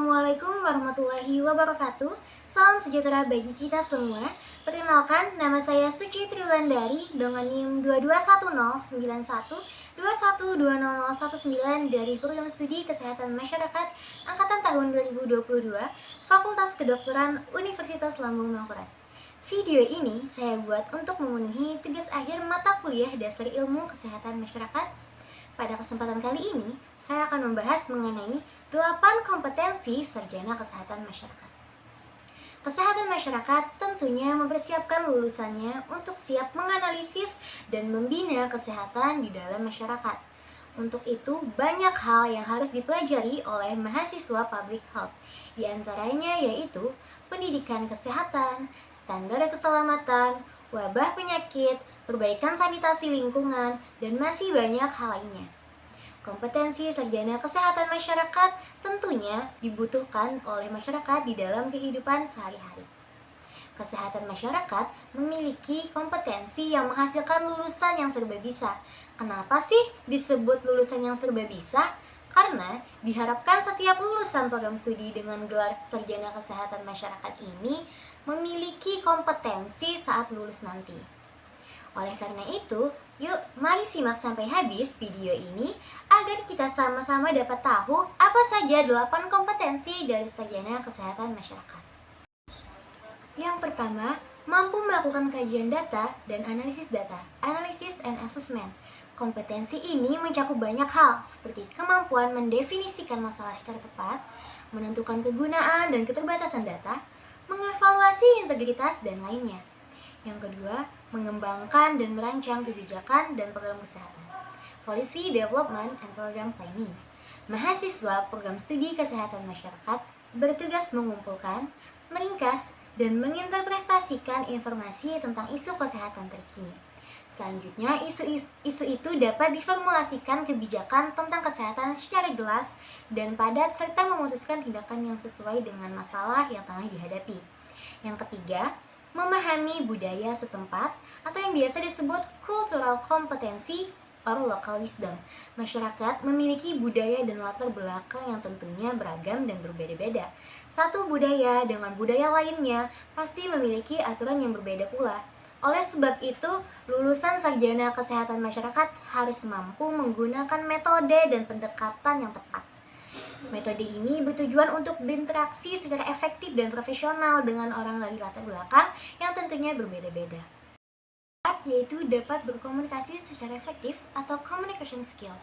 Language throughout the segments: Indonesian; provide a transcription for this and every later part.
Assalamualaikum warahmatullahi wabarakatuh. Salam sejahtera bagi kita semua. Perkenalkan, nama saya Suci Triwulandari dengan NIM 22109121200019 dari Program Studi Kesehatan Masyarakat Angkatan tahun 2022, Fakultas Kedokteran Universitas Lambung Mangkurat. Video ini saya buat untuk memenuhi tugas akhir mata kuliah Dasar Ilmu Kesehatan Masyarakat. Pada kesempatan kali ini, saya akan membahas mengenai 8 kompetensi sarjana kesehatan masyarakat. Kesehatan masyarakat tentunya mempersiapkan lulusannya untuk siap menganalisis dan membina kesehatan di dalam masyarakat. Untuk itu, banyak hal yang harus dipelajari oleh mahasiswa public health. Di antaranya yaitu pendidikan kesehatan, standar keselamatan, wabah penyakit, perbaikan sanitasi lingkungan, dan masih banyak hal lainnya. Kompetensi sarjana kesehatan masyarakat tentunya dibutuhkan oleh masyarakat di dalam kehidupan sehari-hari. Kesehatan masyarakat memiliki kompetensi yang menghasilkan lulusan yang serba bisa. Kenapa sih disebut lulusan yang serba bisa? Karena diharapkan setiap lulusan program studi dengan gelar sarjana kesehatan masyarakat ini memiliki kompetensi saat lulus nanti. Oleh karena itu, yuk mari simak sampai habis video ini agar kita sama-sama dapat tahu apa saja 8 kompetensi dari sarjana kesehatan masyarakat. Yang pertama, mampu melakukan kajian data dan analisis data, analysis and assessment. Kompetensi ini mencakup banyak hal, seperti kemampuan mendefinisikan masalah secara tepat, menentukan kegunaan dan keterbatasan data, mengevaluasi integritas, dan lainnya. Yang kedua, mengembangkan dan merancang kebijakan dan program kesehatan, policy development and program planning. Mahasiswa program studi kesehatan masyarakat bertugas mengumpulkan, meringkas, dan menginterpretasikan informasi tentang isu kesehatan terkini. Selanjutnya, isu itu dapat diformulasikan kebijakan tentang kesehatan secara jelas dan padat serta memutuskan tindakan yang sesuai dengan masalah yang tengah dihadapi. Yang ketiga, memahami budaya setempat atau yang biasa disebut cultural competency or local wisdom. Masyarakat memiliki budaya dan latar belakang yang tentunya beragam dan berbeda-beda. Satu budaya dengan budaya lainnya pasti memiliki aturan yang berbeda pula. Oleh sebab itu, lulusan sarjana kesehatan masyarakat harus mampu menggunakan metode dan pendekatan yang tepat. Metode ini bertujuan untuk berinteraksi secara efektif dan profesional dengan orang dari latar belakang yang tentunya berbeda-beda. Yaitu dapat berkomunikasi secara efektif atau communication skill.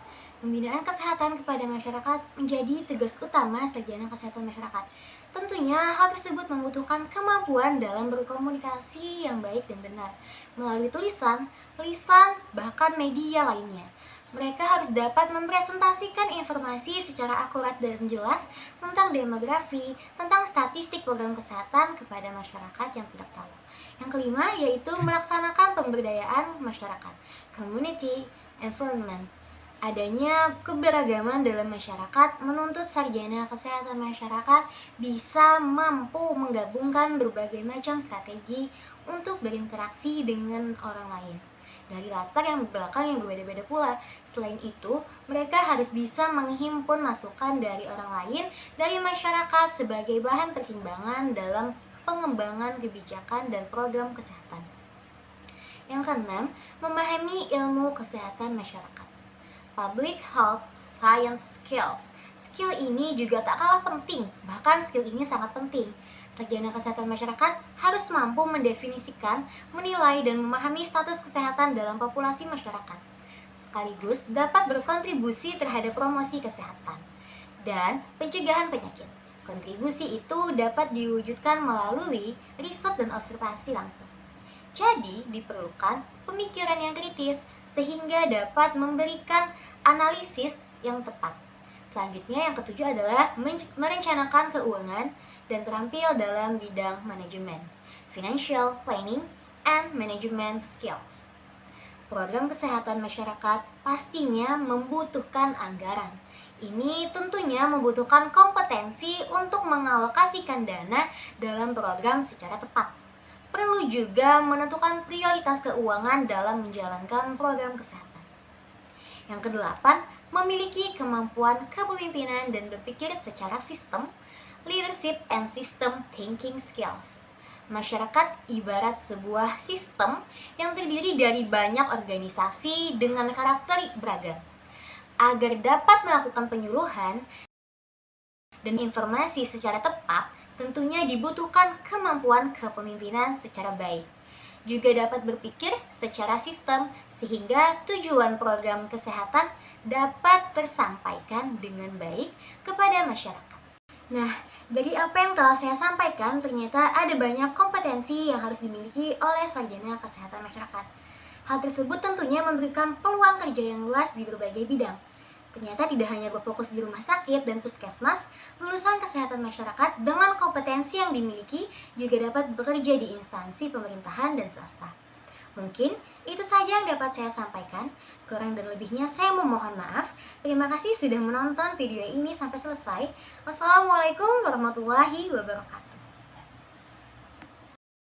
Pembinaan kesehatan kepada masyarakat menjadi tugas utama sarjana kesehatan masyarakat. Tentunya hal tersebut membutuhkan kemampuan dalam berkomunikasi yang baik dan benar melalui tulisan, lisan, bahkan media lainnya. Mereka harus dapat mempresentasikan informasi secara akurat dan jelas tentang demografi, tentang statistik program kesehatan kepada masyarakat yang tidak tahu. Yang kelima yaitu melaksanakan pemberdayaan masyarakat, community environment. Adanya keberagaman dalam masyarakat menuntut sarjana kesehatan masyarakat bisa mampu menggabungkan berbagai macam strategi untuk berinteraksi dengan orang lain dari latar yang belakang yang berbeda-beda pula. Selain itu, mereka harus bisa menghimpun masukan dari orang lain dari masyarakat sebagai bahan pertimbangan dalam pengembangan kebijakan dan program kesehatan. Yang keenam, memahami ilmu kesehatan masyarakat. Public Health Science Skills. Skill ini juga tak kalah penting, bahkan skill ini sangat penting. Sarjana kesehatan masyarakat harus mampu mendefinisikan, menilai, dan memahami status kesehatan dalam populasi masyarakat, sekaligus dapat berkontribusi terhadap promosi kesehatan dan pencegahan penyakit. Kontribusi itu dapat diwujudkan melalui riset dan observasi langsung. Jadi, diperlukan pemikiran yang kritis sehingga dapat memberikan analisis yang tepat. Selanjutnya, yang ketujuh adalah merencanakan keuangan dan terampil dalam bidang manajemen, financial planning, and management skills. Program kesehatan masyarakat pastinya membutuhkan anggaran. Ini tentunya membutuhkan kompetensi untuk mengalokasikan dana dalam program secara tepat. Perlu juga menentukan prioritas keuangan dalam menjalankan program kesehatan. Yang kedelapan, memiliki kemampuan kepemimpinan dan berpikir secara sistem leadership and system thinking skills. Masyarakat ibarat sebuah sistem yang terdiri dari banyak organisasi dengan karakter beragam. Agar dapat melakukan penyuluhan dan informasi secara tepat, tentunya dibutuhkan kemampuan kepemimpinan secara baik. Juga dapat berpikir secara sistem sehingga tujuan program kesehatan dapat tersampaikan dengan baik kepada masyarakat. Nah, dari apa yang telah saya sampaikan, ternyata ada banyak kompetensi yang harus dimiliki oleh sarjana kesehatan masyarakat. Hal tersebut tentunya memberikan peluang kerja yang luas di berbagai bidang. Ternyata tidak hanya berfokus di rumah sakit dan puskesmas, lulusan kesehatan masyarakat dengan kompetensi yang dimiliki juga dapat bekerja di instansi pemerintahan dan swasta. Mungkin itu saja yang dapat saya sampaikan. Kurang dan lebihnya saya memohon maaf. Terima kasih sudah menonton video ini sampai selesai. Wassalamualaikum warahmatullahi wabarakatuh.